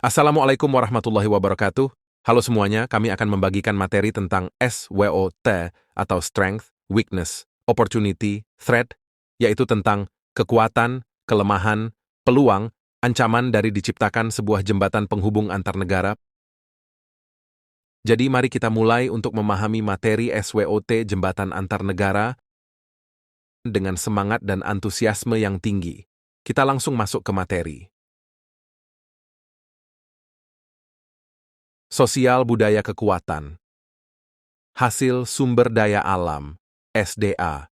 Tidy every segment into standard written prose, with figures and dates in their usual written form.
Assalamualaikum warahmatullahi wabarakatuh. Halo semuanya, kami akan membagikan materi tentang SWOT atau Strength, Weakness, Opportunity, Threat, yaitu tentang kekuatan, kelemahan, peluang, ancaman dari diciptakan sebuah jembatan penghubung antar negara. Jadi mari kita mulai untuk memahami materi SWOT jembatan antar negara dengan semangat dan antusiasme yang tinggi. Kita langsung masuk ke materi. Sosial budaya kekuatan. Hasil sumber daya alam, SDA,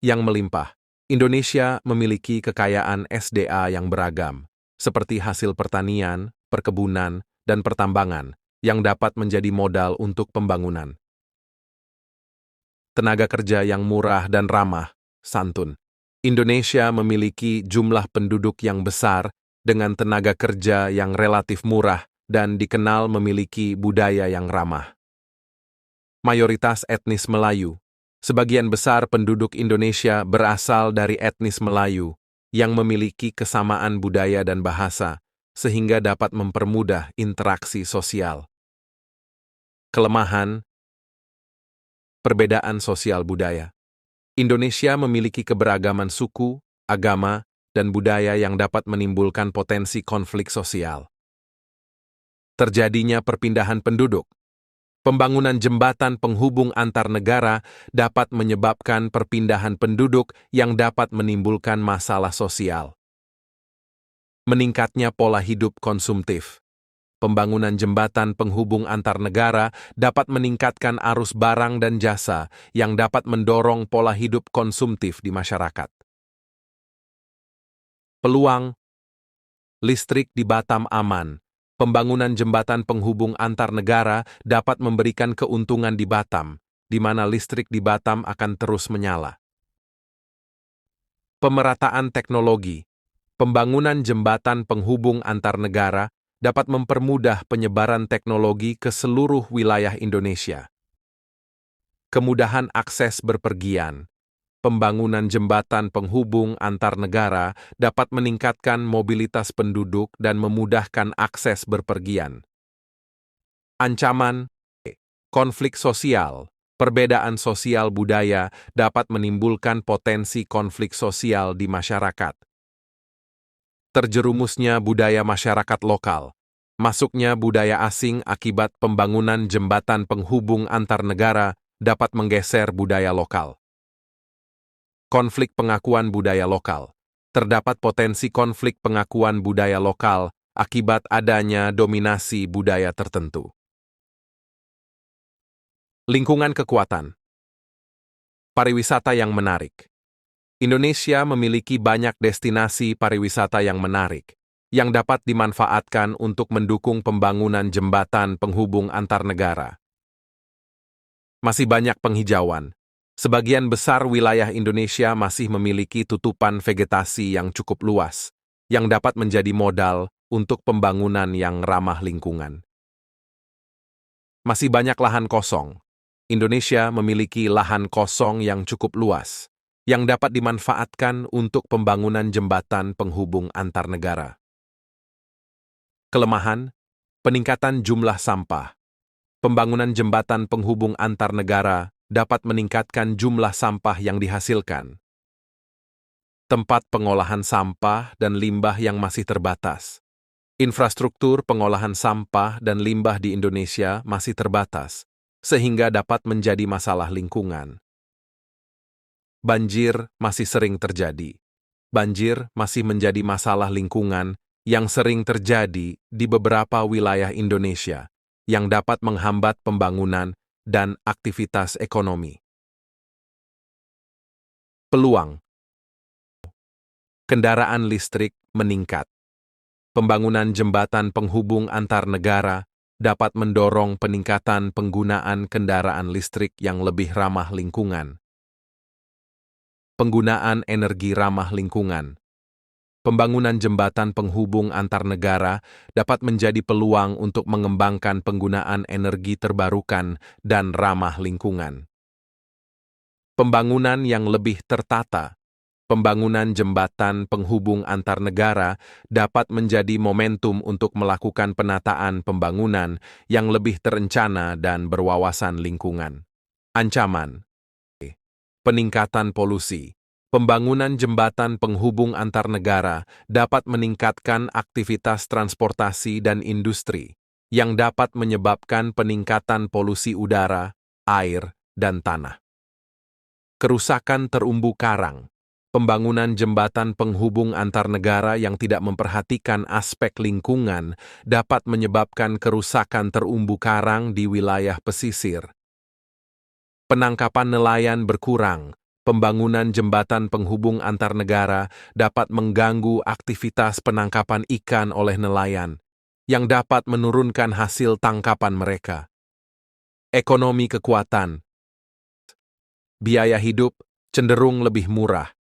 yang melimpah. Indonesia memiliki kekayaan SDA yang beragam, seperti hasil pertanian, perkebunan, dan pertambangan, yang dapat menjadi modal untuk pembangunan. Tenaga kerja yang murah dan ramah, santun. Indonesia memiliki jumlah penduduk yang besar dengan tenaga kerja yang relatif murah dan dikenal memiliki budaya yang ramah. Mayoritas etnis Melayu. Sebagian besar penduduk Indonesia berasal dari etnis Melayu yang memiliki kesamaan budaya dan bahasa, sehingga dapat mempermudah interaksi sosial. Kelemahan, perbedaan sosial budaya. Indonesia memiliki keberagaman suku, agama, dan budaya yang dapat menimbulkan potensi konflik sosial. Terjadinya perpindahan penduduk. Pembangunan jembatan penghubung antar negara dapat menyebabkan perpindahan penduduk yang dapat menimbulkan masalah sosial. Meningkatnya pola hidup konsumtif. Pembangunan jembatan penghubung antar negara dapat meningkatkan arus barang dan jasa yang dapat mendorong pola hidup konsumtif di masyarakat. Peluang. Listrik di Batam aman. Pembangunan jembatan penghubung antar negara dapat memberikan keuntungan di Batam, di mana listrik di Batam akan terus menyala. Pemerataan teknologi. Pembangunan jembatan penghubung antar negara dapat mempermudah penyebaran teknologi ke seluruh wilayah Indonesia. Kemudahan akses berpergian. Pembangunan jembatan penghubung antar negara dapat meningkatkan mobilitas penduduk dan memudahkan akses berpergian. Ancaman, konflik sosial, perbedaan sosial budaya dapat menimbulkan potensi konflik sosial di masyarakat. Terjerumusnya budaya masyarakat lokal, masuknya budaya asing akibat pembangunan jembatan penghubung antar negara dapat menggeser budaya lokal. Konflik pengakuan budaya lokal. Terdapat potensi konflik pengakuan budaya lokal akibat adanya dominasi budaya tertentu. Lingkungan kekuatan. Pariwisata yang menarik. Indonesia memiliki banyak destinasi pariwisata yang menarik, yang dapat dimanfaatkan untuk mendukung pembangunan jembatan penghubung antar negara. Masih banyak penghijauan. Sebagian besar wilayah Indonesia masih memiliki tutupan vegetasi yang cukup luas, yang dapat menjadi modal untuk pembangunan yang ramah lingkungan. Masih banyak lahan kosong. Indonesia memiliki lahan kosong yang cukup luas, yang dapat dimanfaatkan untuk pembangunan jembatan penghubung antar negara. Kelemahan, peningkatan jumlah sampah. Pembangunan jembatan penghubung antar negara dapat meningkatkan jumlah sampah yang dihasilkan. Tempat pengolahan sampah dan limbah yang masih terbatas. Infrastruktur pengolahan sampah dan limbah di Indonesia masih terbatas, sehingga dapat menjadi masalah lingkungan. Banjir masih sering terjadi. Banjir masih menjadi masalah lingkungan yang sering terjadi di beberapa wilayah Indonesia, yang dapat menghambat pembangunan dan aktivitas ekonomi. Peluang. Kendaraan listrik meningkat. Pembangunan jembatan penghubung antar negara dapat mendorong peningkatan penggunaan kendaraan listrik yang lebih ramah lingkungan. Penggunaan energi ramah lingkungan. Pembangunan jembatan penghubung antar negara dapat menjadi peluang untuk mengembangkan penggunaan energi terbarukan dan ramah lingkungan. Pembangunan yang lebih tertata. Pembangunan jembatan penghubung antar negara dapat menjadi momentum untuk melakukan penataan pembangunan yang lebih terencana dan berwawasan lingkungan. Ancaman: peningkatan polusi. Pembangunan jembatan penghubung antar negara dapat meningkatkan aktivitas transportasi dan industri, yang dapat menyebabkan peningkatan polusi udara, air, dan tanah. Kerusakan terumbu karang. Pembangunan jembatan penghubung antar negara yang tidak memperhatikan aspek lingkungan dapat menyebabkan kerusakan terumbu karang di wilayah pesisir. Penangkapan nelayan berkurang. Pembangunan jembatan penghubung antar negara dapat mengganggu aktivitas penangkapan ikan oleh nelayan, yang dapat menurunkan hasil tangkapan mereka. Ekonomi kekuatan. Biaya hidup cenderung lebih murah.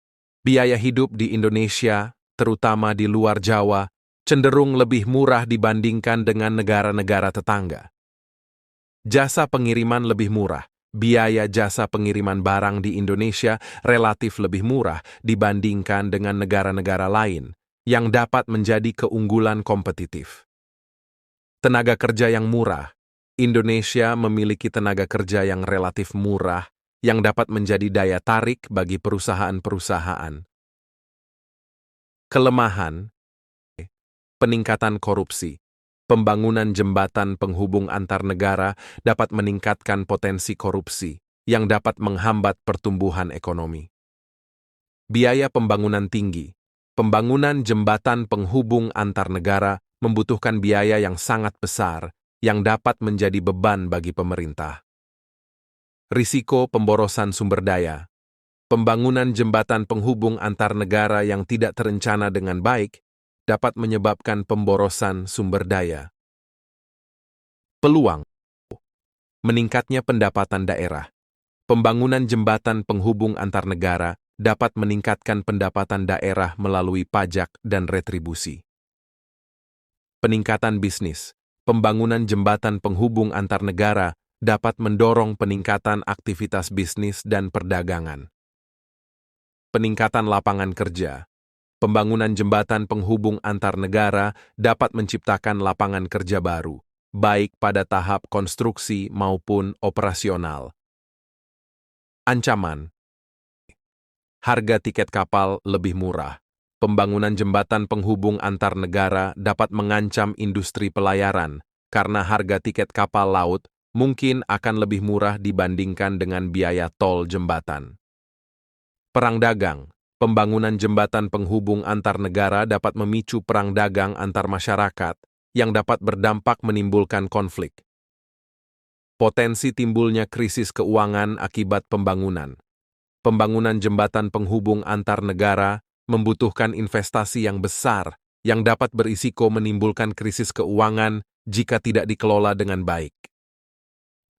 Biaya hidup di Indonesia, terutama di luar Jawa, cenderung lebih murah dibandingkan dengan negara-negara tetangga. Jasa pengiriman lebih murah. Biaya jasa pengiriman barang di Indonesia relatif lebih murah dibandingkan dengan negara-negara lain, yang dapat menjadi keunggulan kompetitif. Tenaga kerja yang murah. Indonesia memiliki tenaga kerja yang relatif murah, yang dapat menjadi daya tarik bagi perusahaan-perusahaan. Kelemahan, peningkatan korupsi. Pembangunan jembatan penghubung antar negara dapat meningkatkan potensi korupsi, yang dapat menghambat pertumbuhan ekonomi. Biaya pembangunan tinggi. Pembangunan jembatan penghubung antar negara membutuhkan biaya yang sangat besar, yang dapat menjadi beban bagi pemerintah. Risiko pemborosan sumber daya. Pembangunan jembatan penghubung antar negara yang tidak terencana dengan baik dapat menyebabkan pemborosan sumber daya. Peluang. Meningkatnya pendapatan daerah. Pembangunan jembatan penghubung antar negara dapat meningkatkan pendapatan daerah melalui pajak dan retribusi. Peningkatan bisnis. Pembangunan jembatan penghubung antar negara dapat mendorong peningkatan aktivitas bisnis dan perdagangan. Peningkatan lapangan kerja. Pembangunan jembatan penghubung antar negara dapat menciptakan lapangan kerja baru, baik pada tahap konstruksi maupun operasional. Ancaman. Harga tiket kapal lebih murah. Pembangunan jembatan penghubung antar negara dapat mengancam industri pelayaran, karena harga tiket kapal laut mungkin akan lebih murah dibandingkan dengan biaya tol jembatan. Perang dagang. Pembangunan jembatan penghubung antar negara dapat memicu perang dagang antar masyarakat, yang dapat berdampak menimbulkan konflik. Potensi timbulnya krisis keuangan akibat pembangunan. Pembangunan jembatan penghubung antar negara membutuhkan investasi yang besar, yang dapat berisiko menimbulkan krisis keuangan jika tidak dikelola dengan baik.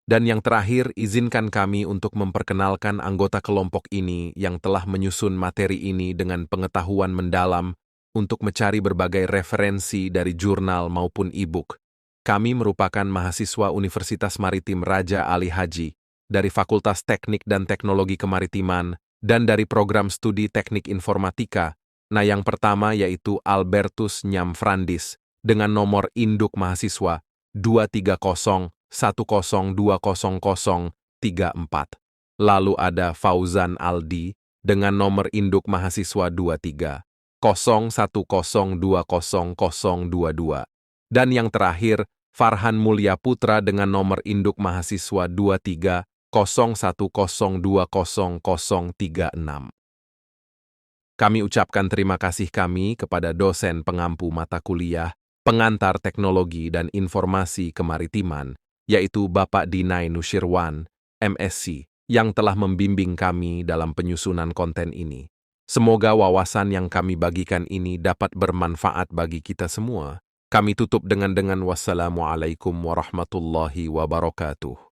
Dan yang terakhir, izinkan kami untuk memperkenalkan anggota kelompok ini yang telah menyusun materi ini dengan pengetahuan mendalam untuk mencari berbagai referensi dari jurnal maupun e-book. Kami merupakan mahasiswa Universitas Maritim Raja Ali Haji, dari Fakultas Teknik dan Teknologi Kemaritiman, dan dari program studi Teknik Informatika. Nah, yang pertama yaitu Albertus Nyamfrandis, dengan nomor induk mahasiswa 23010200034. Lalu ada Fauzan Aldi dengan nomor induk mahasiswa 2301020022. Dan yang terakhir, Farhan Mulya Putra dengan nomor induk mahasiswa 2301020036. Kami ucapkan terima kasih kami kepada dosen pengampu mata kuliah Pengantar Teknologi dan Informasi Kemaritiman, yaitu Bapak Dinai Nusyirwan, MSc, yang telah membimbing kami dalam penyusunan konten ini. Semoga wawasan yang kami bagikan ini dapat bermanfaat bagi kita semua. Kami tutup dengan wassalamualaikum warahmatullahi wabarakatuh.